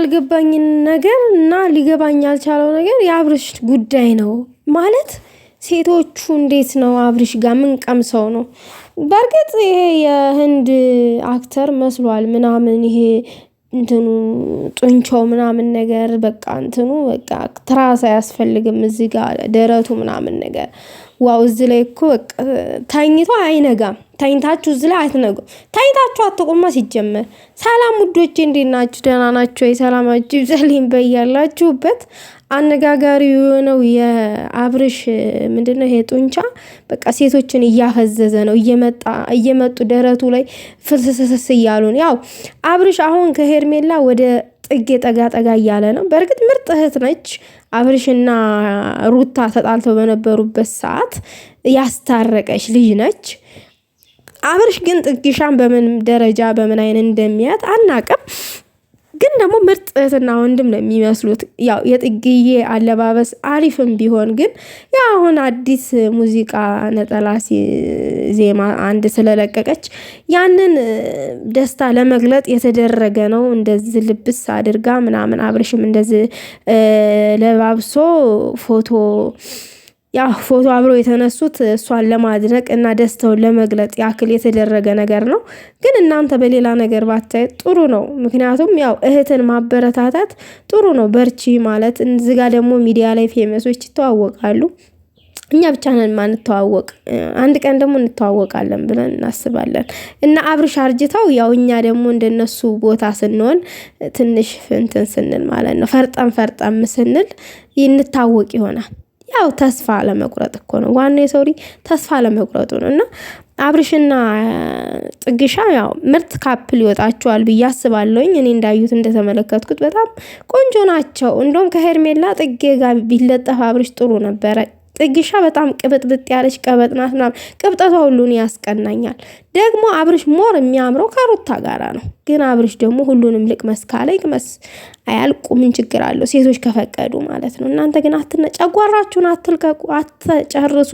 ያልገባኝ ነገር እና ሊገባኝ ያልቻለው ነገር የአብርሽ ጉዳይ ነው ማለት ሴቶቹ እንዴት ነው አብርሽ ጋር ምን ቀምሰው ነው? በርግጥ ይሄ የህንድ አክተር መስሏል ምናምን ይሄ እንትኑ ጡንቻው ምናምን ነገር በቃ እንትኑ በቃ ትራስ አያስፈልግም እዚህ ጋር ደረቱ ምናምን ነገር ዋው እዚህ ላይ እኮ በቃ ታኝቶ አይነጋም። ታኝታችሁ እዚህ ላይ አትነጉም። ታኝታችሁ አትቆማ ሲጀመር። ሰላም ውዶቼ እንዴት ናችሁ? ደህና ናችሁ? ሰላማችሁ ይብዛልኝ በያላችሁበት። አነጋጋሪ የሆነው የአብርሽ ምንድነው ይሄ ጡንቻ በቃ ሴቶችን እያፈዘዘ ነው። እየመጡ ደረቱ ላይ ፍልስስስ እያሉ ነው። ያው አብርሽ አሁን ከሄርሜላ ወደ ጥጌ ጠጋ እያለ ነው። በእርግጥ ምርጥ እህት ነች። አብርሽና ሩታ ተጣልተው በነበሩበት ሰዓት ያስታረቀች ልጅ ነች። አብርሽ ግን ጥግሻን በምን ደረጃ በምን አይነት እንደሚያት አናቅም። ግን ደግሞ ምርጥ እህትና ወንድም ነው የሚመስሉት። ያው የጥግዬ አለባበስ አሪፍም ቢሆን ግን ያው አሁን አዲስ ሙዚቃ ነጠላ ዜማ አንድ ስለለቀቀች ያንን ደስታ ለመግለጥ የተደረገ ነው። እንደዚህ ልብስ አድርጋ ምናምን አብርሽም እንደዚህ ለባብሶ ፎቶ አብሮ የተነሱት እሷን ለማድነቅ እና ደስታውን ለመግለጥ ያክል የተደረገ ነገር ነው። ግን እናንተ በሌላ ነገር ባታይ ጥሩ ነው። ምክንያቱም ያው እህትን ማበረታታት ጥሩ ነው። በርቺ ማለት እዚህ ጋር ደግሞ ሚዲያ ላይ ፌመሶች ይተዋወቃሉ። እኛ ብቻ ነን ማንተዋወቅ። አንድ ቀን ደግሞ እንተዋወቃለን ብለን እናስባለን። እና አብርሽ አርጅታው ያው እኛ ደግሞ እንደነሱ ቦታ ስንሆን ትንሽ እንትን ስንል ማለት ነው ፈርጠም ስንል ይንታወቅ ይሆናል። ያው ተስፋ ለመቁረጥ እኮ ነው ዋናው የሰው ልጅ ተስፋ ለመቁረጡ ነው። እና አብርሽና ጥግሻ ያው ምርጥ ካፕል ይወጣቸዋል ብዬ አስባለሁኝ። እኔ እንዳዩት እንደተመለከትኩት በጣም ቆንጆ ናቸው። እንደውም ከሄርሜላ ጥጌ ጋር ቢለጠፍ አብርሽ ጥሩ ነበረ። ጥግሻ በጣም ቅብጥብጥ ያለች ቀበጥናት ምናምን ቅብጠቷ ሁሉን ያስቀናኛል። ደግሞ አብርሽ ሞር የሚያምረው ከሩታ ጋራ ነው። ግን አብርሽ ደግሞ ሁሉንም ልቅመስ ካለ ይቅመስ አያልቁ ምን ችግር አለው? ሴቶች ከፈቀዱ ማለት ነው። እናንተ ግን ጨጓራችሁን አትልቀቁ፣ አትጨርሱ።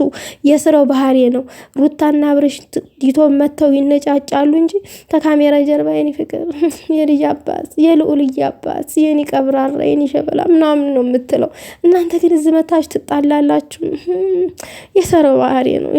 የስራው ባህሪ ነው። ሩታና አብርሽ ዲቶ መተው ይነጫጫሉ እንጂ ከካሜራ ጀርባ የኔ ፍቅር፣ የልጅ አባት፣ የልዑልዬ አባት፣ የኔ ቀብራራ፣ የኔ ሸበላ ምናምን ነው የምትለው። እናንተ ግን እዚህ መታች ትጣላላችሁ። የስራው ባህሪ ነው።